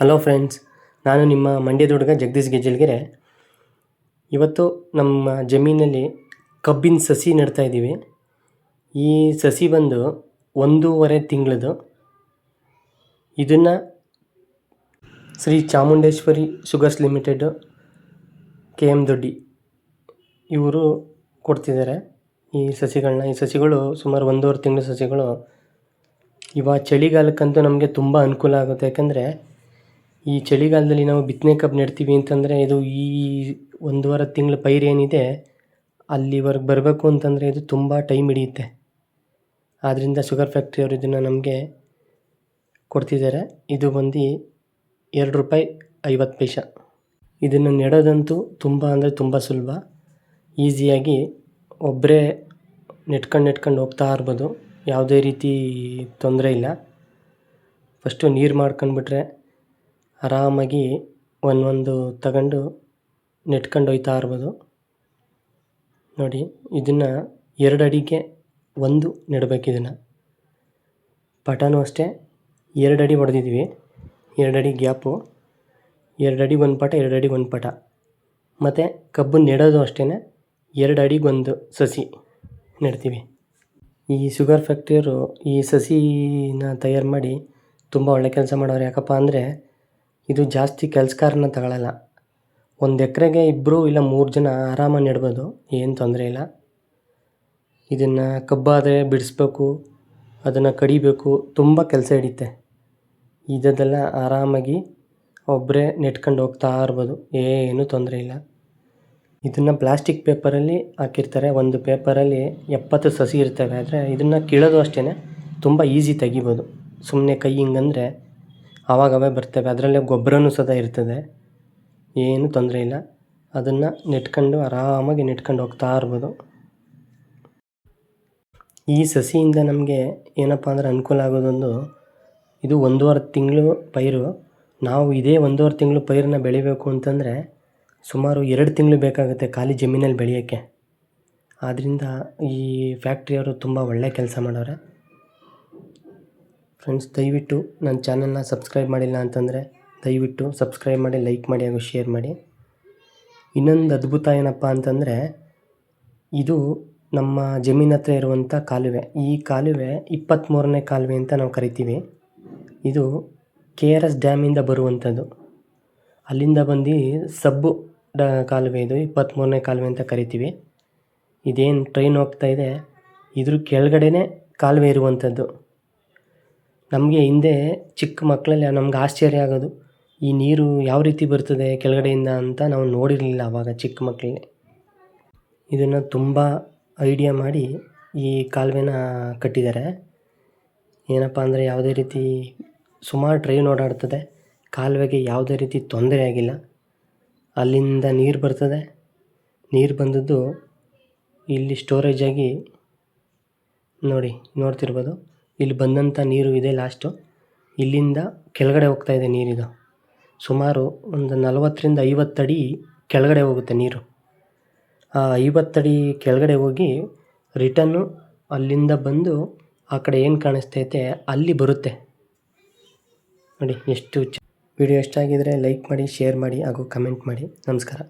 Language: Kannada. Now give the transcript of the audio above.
ಹಲೋ ಫ್ರೆಂಡ್ಸ್, ನಾನು ನಿಮ್ಮ ಮಂಡ್ಯದ ಹುಡುಗ ಜಗದೀಶ್ ಗೆಜ್ಜಲ್ಗೆರೆ. ಇವತ್ತು ನಮ್ಮ ಜಮೀನಲ್ಲಿ ಕಬ್ಬಿನ ಸಸಿ ನೆಡ್ತಾ ಇದ್ದೀವಿ. ಈ ಸಸಿ ಬಂದು 1.5 ತಿಂಗಳದು. ಇದನ್ನು Shri Chamundeshwari sugars limited KM ದೊಡ್ಡಿ ಇವರು ಕೊಡ್ತಿದ್ದಾರೆ ಈ ಸಸಿಗಳನ್ನ. ಈ ಸಸಿಗಳು ಸುಮಾರು 1.5 ತಿಂಗಳ ಸಸಿಗಳು. ಇವಾಗ ಚಳಿಗಾಲಕ್ಕಂತೂ ನಮಗೆ ತುಂಬ ಅನುಕೂಲ ಆಗುತ್ತೆ. ಯಾಕಂದರೆ ಈ ಚಳಿಗಾಲದಲ್ಲಿ ನಾವು ಬಿತ್ತನೆ ಕಬ್ಬು ನೆಡ್ತೀವಿ ಅಂತಂದರೆ ಇದು ಈ 1.5 ತಿಂಗಳ ಪೈರು ಏನಿದೆ ಅಲ್ಲಿವರೆಗೆ ಬರಬೇಕು ಅಂತಂದರೆ ಇದು ತುಂಬ ಟೈಮ್ ಹಿಡಿಯುತ್ತೆ. ಆದ್ದರಿಂದ ಶುಗರ್ ಫ್ಯಾಕ್ಟ್ರಿಯವರು ಇದನ್ನು ನಮಗೆ ಕೊಡ್ತಿದ್ದಾರೆ. ಇದು ಬಂದು ₹2.50. ಇದನ್ನು ನೆಡೋದಂತೂ ತುಂಬ ಅಂದರೆ ತುಂಬ ಸುಲಭ. ಈಸಿಯಾಗಿ ಒಬ್ಬರೇ ನೆಟ್ಕೊಂಡು ಹೋಗ್ತಾ ಇರ್ಬೋದು. ಯಾವುದೇ ರೀತಿ ತೊಂದರೆ ಇಲ್ಲ. ಫಸ್ಟು ನೀರು ಮಾಡ್ಕೊಂಡ್ಬಿಟ್ರೆ ಆರಾಮಾಗಿ ಒಂದೊಂದು ತಗೊಂಡು ನೆಟ್ಕೊಂಡು ಹೋಗ್ತಾ ಇರ್ಬೋದು. ನೋಡಿ, ಇದನ್ನು 2 ಅಡಿಗೆ ಒಂದು ನೆಡಬೇಕು. ಇದನ್ನು ಪಟನೂ ಅಷ್ಟೇ 2 ಅಡಿ ಹೊಡೆದಿದ್ವಿ. 2 ಅಡಿ ಗ್ಯಾಪು, 2 ಅಡಿಗೆ ಒಂದು ಪಟ, 2 ಅಡಿಗೆ ಒಂದು ಪಟ. ಮತ್ತು ಕಬ್ಬು ನೆಡೋದು ಅಷ್ಟೇ 2 ಅಡಿಗೆ ಒಂದು ಸಸಿ ನೆಡ್ತೀವಿ. ಈ ಶುಗರ್ ಫ್ಯಾಕ್ಟ್ರಿಯವರು ಈ ಸಸಿನ ತಯಾರು ಮಾಡಿ ತುಂಬ ಒಳ್ಳೆ ಕೆಲಸ ಮಾಡೋರು. ಯಾಕಪ್ಪ ಅಂದರೆ ಇದು ಜಾಸ್ತಿ ಕೆಲಸಗಾರನ ತಗೊಳ್ಳಲ್ಲ. 1 ಎಕರೆಗೆ 2 ಇಲ್ಲ 3 ಜನ ಆರಾಮಾಗಿ ನೆಡ್ಬೋದು, ಏನು ತೊಂದರೆ ಇಲ್ಲ. ಇದನ್ನು ಕಬ್ಬಾದರೆ ಬಿಡಿಸ್ಬೇಕು, ಅದನ್ನು ಕಡಿಬೇಕು, ತುಂಬ ಕೆಲಸ ಹಿಡಿಯುತ್ತೆ. ಇದೆಲ್ಲ ಆರಾಮಾಗಿ ಒಬ್ಬರೇ ನೆಟ್ಕೊಂಡು ಹೋಗ್ತಾ ಇರ್ಬೋದು, ಏನೂ ತೊಂದರೆ ಇಲ್ಲ. ಇದನ್ನು ಪ್ಲಾಸ್ಟಿಕ್ ಪೇಪರಲ್ಲಿ ಹಾಕಿರ್ತಾರೆ. ಒಂದು ಪೇಪರಲ್ಲಿ 70 ಸಸಿ ಇರ್ತವೆ. ಆದರೆ ಇದನ್ನು ಕೀಳೋದು ಅಷ್ಟೇ ತುಂಬ ಈಸಿ, ತೆಗಿಬೋದು. ಸುಮ್ಮನೆ ಕೈ ಹಿಂಗಂದರೆ ಆವಾಗವೇ ಬರ್ತವೆ. ಅದರಲ್ಲೇ ಗೊಬ್ಬರನೂ ಸದಾ ಇರ್ತದೆ, ಏನು ತೊಂದರೆ ಇಲ್ಲ. ಅದನ್ನು ನೆಟ್ಕೊಂಡು ಆರಾಮಾಗಿ ನೆಟ್ಕೊಂಡು ಹೋಗ್ತಾ ಇರ್ಬೋದು. ಈ ಸಸಿಯಿಂದ ನಮಗೆ ಏನಪ್ಪ ಅಂದರೆ ಅನುಕೂಲ ಆಗೋದೊಂದು, ಇದು 1.5 ತಿಂಗಳು ಪೈರು. ನಾವು ಇದೇ 1.5 ತಿಂಗಳು ಪೈರನ್ನ ಬೆಳಿಬೇಕು ಅಂತಂದರೆ ಸುಮಾರು 2 ತಿಂಗಳು ಬೇಕಾಗುತ್ತೆ ಖಾಲಿ ಜಮೀನಲ್ಲಿ ಬೆಳೆಯೋಕ್ಕೆ. ಆದ್ದರಿಂದ ಈ ಫ್ಯಾಕ್ಟ್ರಿಯವರು ತುಂಬ ಒಳ್ಳೆ ಕೆಲಸ ಮಾಡೋರೆ. ಫ್ರೆಂಡ್ಸ್, ದಯವಿಟ್ಟು ನನ್ನ ಚಾನಲ್ನ ಸಬ್ಸ್ಕ್ರೈಬ್ ಮಾಡಿಲ್ಲ ಅಂತಂದರೆ ದಯವಿಟ್ಟು ಸಬ್ಸ್ಕ್ರೈಬ್ ಮಾಡಿ, ಲೈಕ್ ಮಾಡಿ ಹಾಗೂ ಶೇರ್ ಮಾಡಿ. ಇನ್ನೊಂದು ಅದ್ಭುತ ಏನಪ್ಪ ಅಂತಂದರೆ, ಇದು ನಮ್ಮ ಜಮೀನು ಹತ್ರ ಇರುವಂಥ ಕಾಲುವೆ. ಈ ಕಾಲುವೆ 23ನೇ ಕಾಲುವೆ ಅಂತ ನಾವು ಕರಿತೀವಿ. ಇದು KRS ಡ್ಯಾಮಿಂದ ಬರುವಂಥದ್ದು. ಅಲ್ಲಿಂದ ಬಂದು ಸಬ್ಬು ಕಾಲುವೆ. ಇದು 23ನೇ ಕಾಲುವೆ ಅಂತ ಕರಿತೀವಿ. ಇದೇನು ಟ್ರೈನ್ ಹೋಗ್ತಾ ಇದೆ ಇದ್ರ ಕೆಳಗಡೆನೇ ಕಾಲುವೆ ಇರುವಂಥದ್ದು. ನಮಗೆ ಹಿಂದೆ ಚಿಕ್ಕ ಮಕ್ಕಳಲ್ಲಿ ನಮ್ಗೆ ಆಶ್ಚರ್ಯ ಆಗೋದು, ಈ ನೀರು ಯಾವ ರೀತಿ ಬರ್ತದೆ ಕೆಳಗಡೆಯಿಂದ ಅಂತ ನಾವು ನೋಡಿರಲಿಲ್ಲ ಆವಾಗ ಚಿಕ್ಕ ಮಕ್ಕಳಲ್ಲಿ. ಇದನ್ನು ತುಂಬ ಐಡಿಯಾ ಮಾಡಿ ಈ ಕಾಲುವೆನ ಕಟ್ಟಿದ್ದಾರೆ. ಏನಪ್ಪ ಅಂದರೆ ಯಾವುದೇ ರೀತಿ ಸುಮಾರು ಟ್ರೈನ್ ಓಡಾಡ್ತದೆ, ಕಾಲುವೆಗೆ ಯಾವುದೇ ರೀತಿ ತೊಂದರೆ ಆಗಿಲ್ಲ. ಅಲ್ಲಿಂದ ನೀರು ಬರ್ತದೆ. ನೀರು ಬಂದದ್ದು ಇಲ್ಲಿ ಸ್ಟೋರೇಜ್ ಆಗಿ ನೋಡ್ತಿರ್ಬೋದು. ಇಲ್ಲಿ ಬಂದಂಥ ನೀರು ಇದೆ ಲಾಸ್ಟು. ಇಲ್ಲಿಂದ ಕೆಳಗಡೆ ಹೋಗ್ತಾ ಇದೆ ನೀರಿದು. ಸುಮಾರು ಒಂದು 40ರಿಂದ 50 ಅಡಿ ಕೆಳಗಡೆ ಹೋಗುತ್ತೆ ನೀರು. ಆ 50 ಅಡಿ ಕೆಳಗಡೆ ಹೋಗಿ ರಿಟನ್ನು ಅಲ್ಲಿಂದ ಬಂದು ಆ ಕಡೆ ಏನು ಕಾಣಿಸ್ತೈತೆ ಅಲ್ಲಿ ಬರುತ್ತೆ. ನೋಡಿ ಎಷ್ಟು ವಿಡಿಯೋ ಇಷ್ಟ ಆಗಿದರೆ ಲೈಕ್ ಮಾಡಿ, ಶೇರ್ ಮಾಡಿ ಹಾಗೂ ಕಮೆಂಟ್ ಮಾಡಿ. ನಮಸ್ಕಾರ.